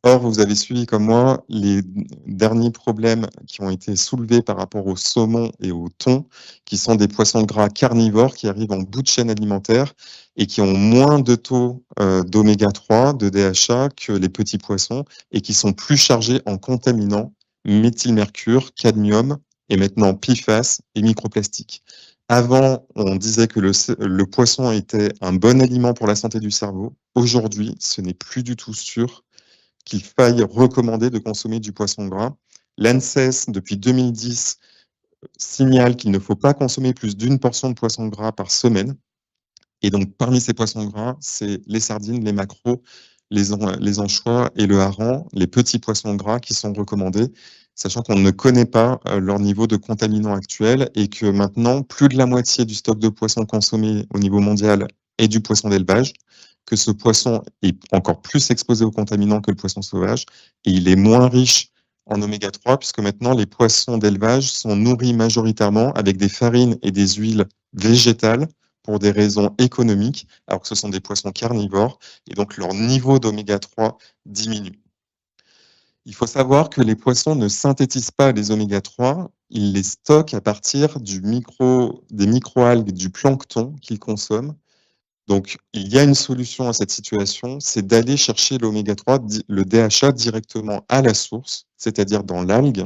Or, vous avez suivi comme moi les derniers problèmes qui ont été soulevés par rapport au saumon et au thon, qui sont des poissons gras carnivores qui arrivent en bout de chaîne alimentaire et qui ont moins de taux d'oméga 3, de DHA que les petits poissons et qui sont plus chargés en contaminants, méthylmercure, cadmium et maintenant PFAS et microplastiques. Avant, on disait que le poisson était un bon aliment pour la santé du cerveau. Aujourd'hui, ce n'est plus du tout sûr qu'il faille recommander de consommer du poisson gras. L'ANSES, depuis 2010, signale qu'il ne faut pas consommer plus d'une portion de poisson gras par semaine. Et donc, parmi ces poissons gras, c'est les sardines, les maquereaux, les anchois et le hareng, les petits poissons gras qui sont recommandés, sachant qu'on ne connaît pas leur niveau de contaminants actuel et que maintenant, plus de la moitié du stock de poissons consommés au niveau mondial est du poisson d'élevage, que ce poisson est encore plus exposé aux contaminants que le poisson sauvage et il est moins riche en oméga 3 puisque maintenant les poissons d'élevage sont nourris majoritairement avec des farines et des huiles végétales pour des raisons économiques, alors que ce sont des poissons carnivores, et donc leur niveau d'oméga 3 diminue. Il faut savoir que les poissons ne synthétisent pas les oméga 3, ils les stockent à partir des microalgues du plancton qu'ils consomment. Donc, il y a une solution à cette situation, c'est d'aller chercher l'oméga 3, le DHA directement à la source, c'est-à-dire dans l'algue,